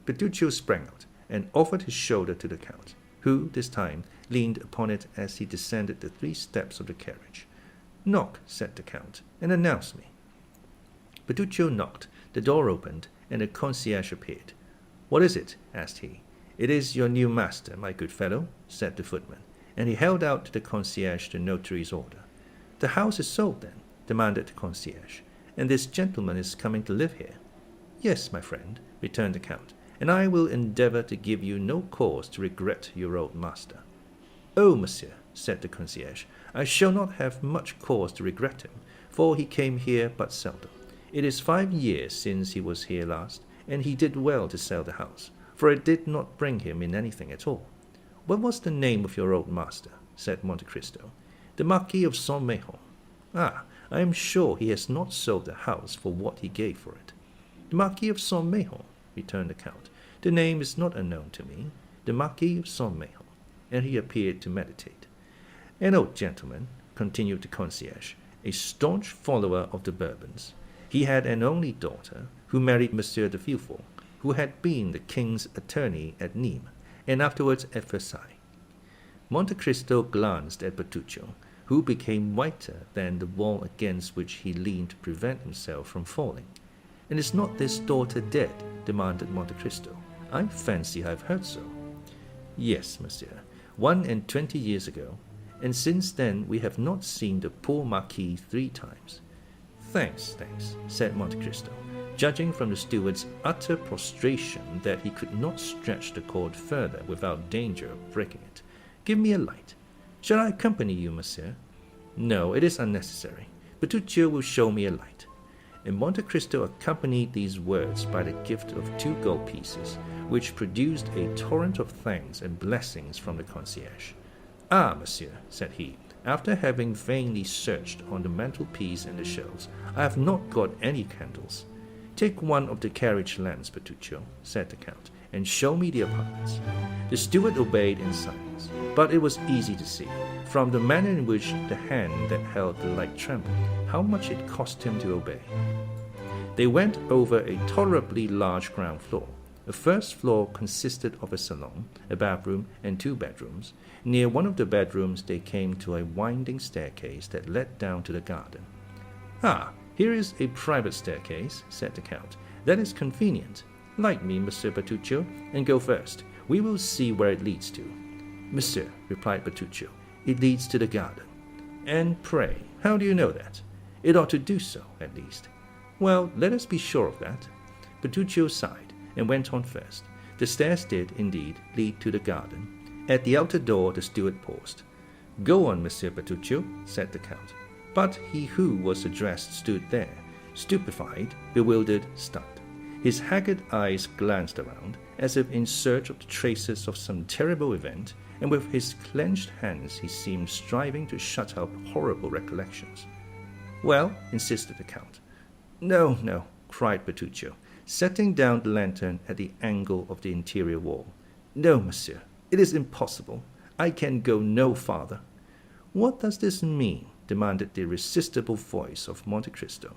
Bertuccio sprang out and offered his shoulder to the Count, who, this time, leaned upon it as he descended the 3 steps of the carriage. "Knock," said the Count, "and announce me." Bertuccio knocked. The door opened, and the concierge appeared. "What is it?" asked he. "It is your new master, my good fellow," said the footman, and he held out to the concierge the notary's order. "The house is sold, then?" demanded the concierge, "and this gentleman is coming to live here?" "Yes, my friend," returned the Count, "and I will endeavor to give you no cause to regret your old master." "Oh, monsieur," said the concierge, "I shall not have much cause to regret him, for he came here but seldom. It is 5 years since he was here last, and he did well to sell the house, for it did not bring him in anything at all." "What was the name of your old master?" said Monte Cristo. "The Marquis of Saint-Méran." "Ah, I am sure he has not sold the house for what he gave for it." "The Marquis of Saint-Méran," returned the Count. "The name is not unknown to me. The Marquis of Saint-Méran." And he appeared to meditate. "An old gentleman," continued the concierge, "a staunch follower of the Bourbons. He had an only daughter, who married Monsieur de Villefort, who had been the king's attorney at Nîmes, and afterwards at Versailles." Monte Cristo glanced at Bertuccio, who became whiter than the wall against which he leaned to prevent himself from falling. "And is not this daughter dead?" demanded Monte Cristo. "I fancy I have heard so." "Yes, monsieur, 21 years ago, and since then we have not seen the poor Marquis 3 times. Thanks, said Monte Cristo, judging from the steward's utter prostration that he could not stretch the cord further without danger of breaking it. "Give me a light. Shall I accompany you, monsieur?" "No, it is unnecessary. Bertuccio will show me a light." And Monte Cristo accompanied these words by the gift of 2 gold pieces, which produced a torrent of thanks and blessings from the concierge. "Ah, monsieur," said he, after having vainly searched on the mantelpiece and the shelves, "I have not got any candles." "Take one of the carriage lamps, Bertuccio," said the count, "and show me the apartments." The steward obeyed in silence, but it was easy to see, from the manner in which the hand that held the light trembled, how much it cost him to obey. They went over a tolerably large ground floor. The first floor consisted of a salon, a bathroom, and 2 bedrooms. Near one of the bedrooms they came to a winding staircase that led down to the garden. "Ah, here is a private staircase," said the count. "That is convenient. Light me, Monsieur Bertuccio, and go first. We will see where it leads to." "Monsieur," replied Bertuccio, "it leads to the garden." "And pray, how do you know that?" "It ought to do so, at least." "Well, let us be sure of that." Bertuccio sighed and went on first. The stairs did, indeed, lead to the garden. At the outer door the steward paused. "Go on, Monsieur Bertuccio," said the count. But he who was addressed stood there, stupefied, bewildered, stunned. His haggard eyes glanced around, as if in search of the traces of some terrible event, and with his clenched hands he seemed striving to shut up horrible recollections. "Well?" insisted the count. "No, no," cried Bertuccio, setting down the lantern at the angle of the interior wall. "No, monsieur, it is impossible. I can go no farther." "What does this mean?" demanded the irresistible voice of Monte Cristo.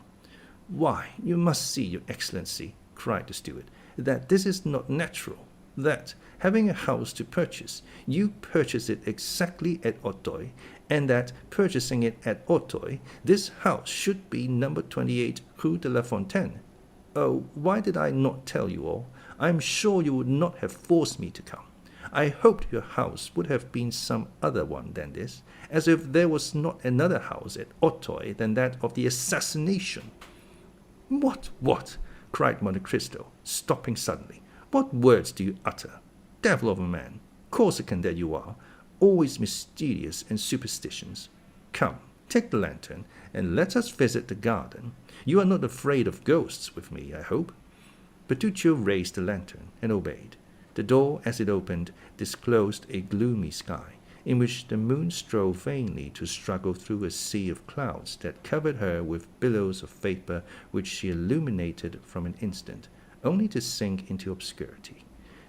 "Why, you must see, your excellency," cried the steward, "that this is not natural, that, having a house to purchase, you purchase it exactly at Auteuil, and that, purchasing it at Auteuil, this house should be number 28 Rue de la Fontaine. Oh, why did I not tell you all? I am sure you would not have forced me to come. I hoped your house would have been some other one than this, as if there was not another house at Auteuil than that of the assassination." What? cried Monte Cristo, stopping suddenly. "What words do you utter? Devil of a man, Corsican that you are, always mysterious and superstitious. Come, take the lantern, and let us visit the garden. You are not afraid of ghosts with me, I hope." Bertuccio raised the lantern and obeyed. The door, as it opened, disclosed a gloomy sky, in which the moon strove vainly to struggle through a sea of clouds that covered her with billows of vapor which she illuminated from an instant, only to sink into obscurity.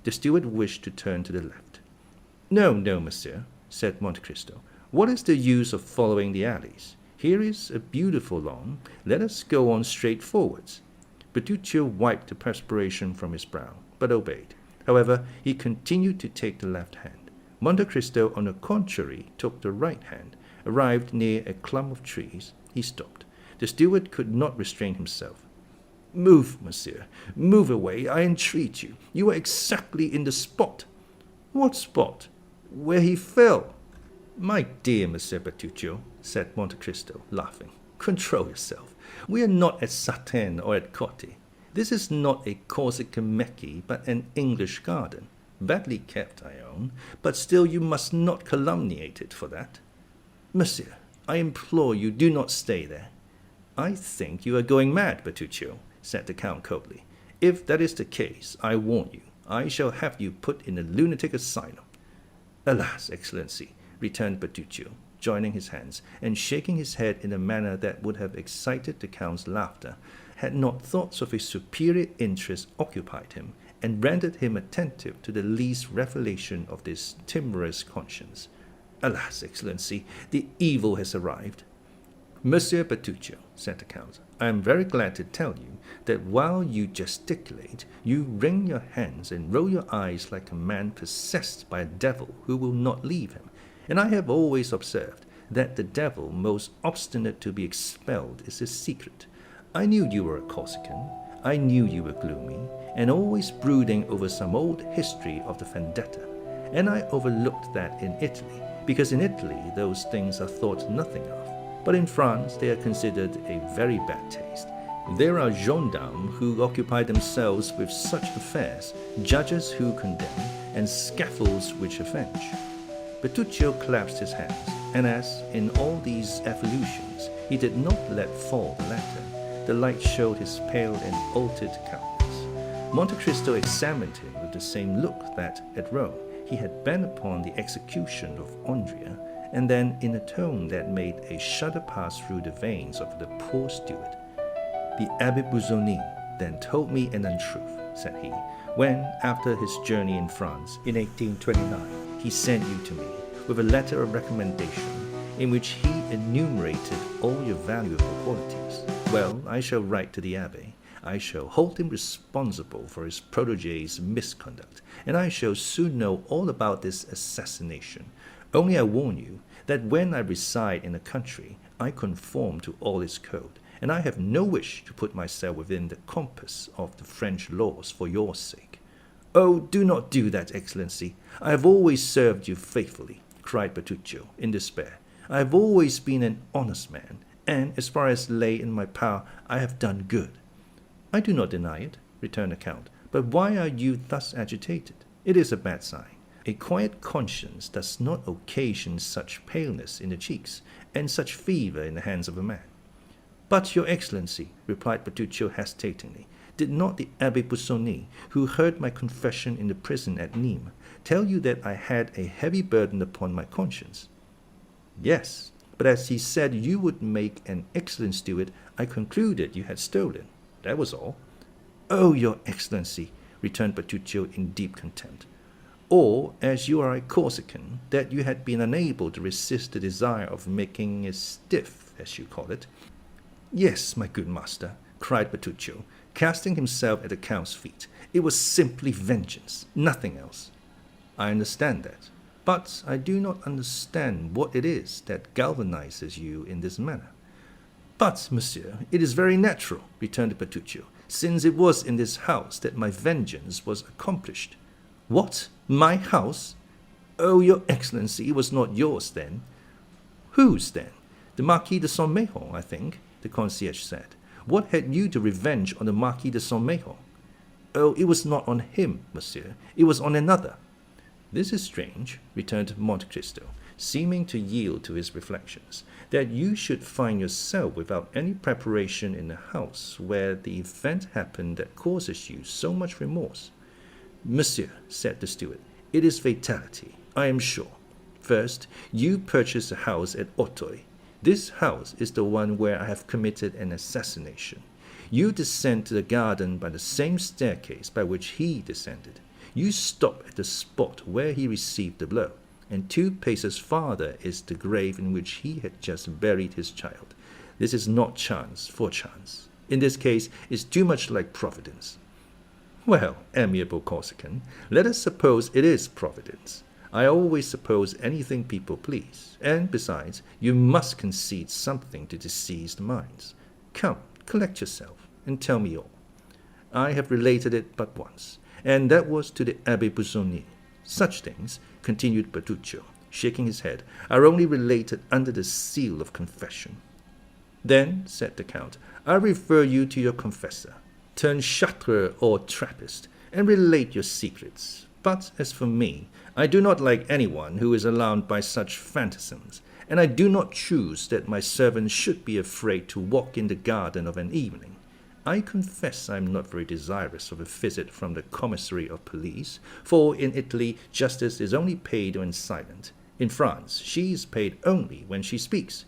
The steward wished to turn to the left. No, monsieur," said Monte Cristo. "What is the use of following the alleys? Here is a beautiful lawn. Let us go on straight forwards." Bertuccio wiped the perspiration from his brow, but obeyed. However, he continued to take the left hand. Monte Cristo, on the contrary, took the right hand. Arrived near a clump of trees, he stopped. The steward could not restrain himself. "Move, monsieur, move away, I entreat you. You are exactly in the spot." "What spot?" "Where he fell." "My dear Monsieur Bertuccio," said Monte Cristo, laughing, "control yourself. We are not at Satin or at Cotte. This is not a Corsican Mecca, but an English garden. Badly kept, I own, but still you must not calumniate it for that." "Monsieur, I implore you, do not stay there." "I think you are going mad, Bertuccio," said the count coldly. "If that is the case, I warn you, I shall have you put in a lunatic asylum." "Alas, excellency," returned Bertuccio, joining his hands, and shaking his head in a manner that would have excited the count's laughter, had not thoughts of his superior interest occupied him, and rendered him attentive to the least revelation of this timorous conscience. "Alas, excellency, the evil has arrived." "Monsieur Bertuccio," said the count, "I am very glad to tell you that while you gesticulate, you wring your hands and roll your eyes like a man possessed by a devil who will not leave him, and I have always observed that the devil most obstinate to be expelled is his secret. I knew you were a Corsican. I knew you were gloomy, and always brooding over some old history of the vendetta. And I overlooked that in Italy, because in Italy those things are thought nothing of. But in France they are considered a very bad taste. There are gendarmes who occupy themselves with such affairs, judges who condemn, and scaffolds which avenge. Bertuccio clasped his hands, and as in all these evolutions he did not let fall the lantern, the light showed his pale and altered countenance. Monte Cristo examined him with the same look that, at Rome, he had bent upon the execution of Andrea, and then in a tone that made a shudder pass through the veins of the poor steward. "The Abbé Busoni then told me an untruth," said he, "when, after his journey in France in 1829, he sent you to me with a letter of recommendation in which he enumerated all your valuable qualities. Well, I shall write to the Abbé. I shall hold him responsible for his protégé's misconduct, and I shall soon know all about this assassination. Only I warn you that when I reside in a country, I conform to all its code, and I have no wish to put myself within the compass of the French laws for your sake." "Oh, do not do that, Excellency. I have always served you faithfully," cried Bertuccio in despair. "I have always been an honest man, and as far as lay in my power, I have done good." "I do not deny it," returned the Count, "but why are you thus agitated? It is a bad sign. A quiet conscience does not occasion such paleness in the cheeks, and such fever in the hands of a man." "But, Your Excellency," replied Bertuccio hesitatingly, "did not the Abbé Busoni, who heard my confession in the prison at Nîmes, tell you that I had a heavy burden upon my conscience?" "Yes, but as he said you would make an excellent steward, I concluded you had stolen. That was all." "Oh, Your Excellency," returned Bertuccio in deep contempt. "Or, as you are a Corsican, that you had been unable to resist the desire of making a stiff, as you call it." "Yes, my good master," cried Bertuccio, casting himself at the Count's feet. "It was simply vengeance, nothing else." "I understand that, but I do not understand what it is that galvanizes you in this manner." "But, monsieur, it is very natural," returned Bertuccio, "since it was in this house that my vengeance was accomplished." "What? My house? Oh, Your Excellency, it was not yours then." "Whose then? The Marquis de Saint-Méran, I think," the concierge said. "What had you to revenge on the Marquis de Saint-Méran?" "Oh, it was not on him, monsieur. It was on another." "This is strange," returned Monte Cristo, seeming to yield to his reflections, "that you should find yourself without any preparation in a house where the event happened that causes you so much remorse." "Monsieur," said the steward, "it is fatality, I am sure. First, you purchased a house at Auteuil. This house is the one where I have committed an assassination. You descend to the garden by the same staircase by which he descended. You stop at the spot where he received the blow, and 2 paces farther is the grave in which he had just buried his child. This is not chance for chance. In this case, it's too much like Providence." "Well, amiable Corsican, let us suppose it is Providence. I always suppose anything people please, and besides, you must concede something to deceased minds. Come, collect yourself, and tell me all." "I have related it but once, and that was to the Abbé Busoni. Such things," continued Bertuccio, shaking his head, "are only related under the seal of confession." "Then," said the Count, "I refer you to your confessor. Turn châtreur or Trappist, and relate your secrets. But as for me, I do not like anyone who is alarmed by such phantasms, and I do not choose that my servants should be afraid to walk in the garden of an evening. I confess I am not very desirous of a visit from the commissary of police, for in Italy justice is only paid when silent. In France she is paid only when she speaks.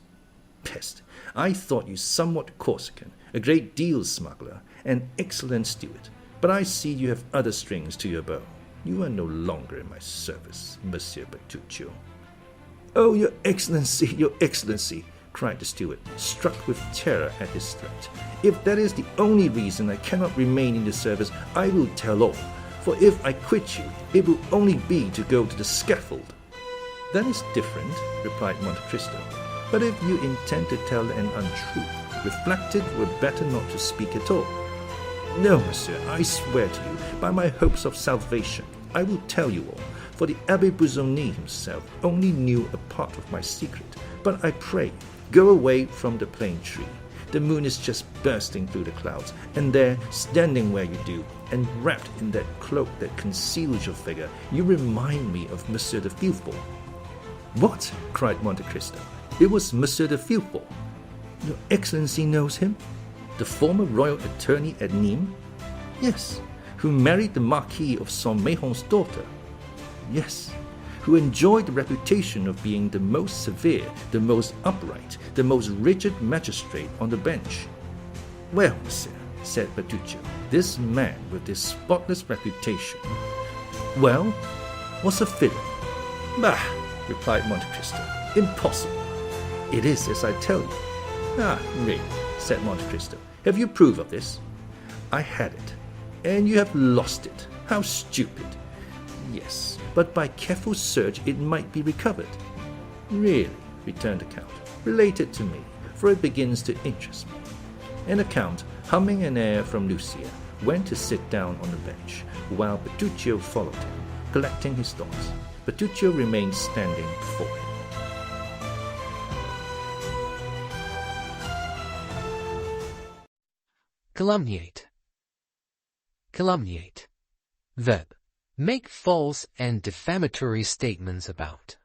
Peste! I thought you somewhat Corsican, a great deal smuggler, an excellent steward, but I see you have other strings to your bow. You are no longer in my service, Monsieur Bertuccio." "Oh, Your Excellency," cried the steward, struck with terror at his threat. "If that is the only reason I cannot remain in the service, I will tell all, for if I quit you, it will only be to go to the scaffold." "That is different," replied Monte Cristo. But if you intend to tell an untruth, reflect it were better not to speak at all. No, monsieur, I swear to you, by my hopes of salvation, I will tell you all, for the Abbé Busoni himself only knew a part of my secret. But I pray, go away from the plane tree. The moon is just bursting through the clouds, and there, standing where you do, and wrapped in that cloak that conceals your figure, you remind me of Monsieur de Villefort. What? Cried Monte Cristo. It was Monsieur de Villefort. Your Excellency knows him? The former royal attorney at Nîmes? Yes. Who married the Marquis of Saint-Méron's daughter? Yes. Who enjoyed the reputation of being the most severe, the most upright, the most rigid magistrate on the bench. Well, monsieur, said Bertuccio, this man with this spotless reputation. Well, what's a villain? Bah, replied Monte Cristo, impossible. It is as I tell you. Ah, really, said Monte Cristo. Have you proof of this? I had it, and you have lost it. How stupid. Yes, but by careful search it might be recovered. Really, returned the Count, relate it to me, for it begins to interest me. And the Count, humming an air from Lucia, went to sit down on the bench, while Bertuccio followed him, collecting his thoughts. Bertuccio remained standing before him. Calumniate. Calumniate. Verb. Make false and defamatory statements about.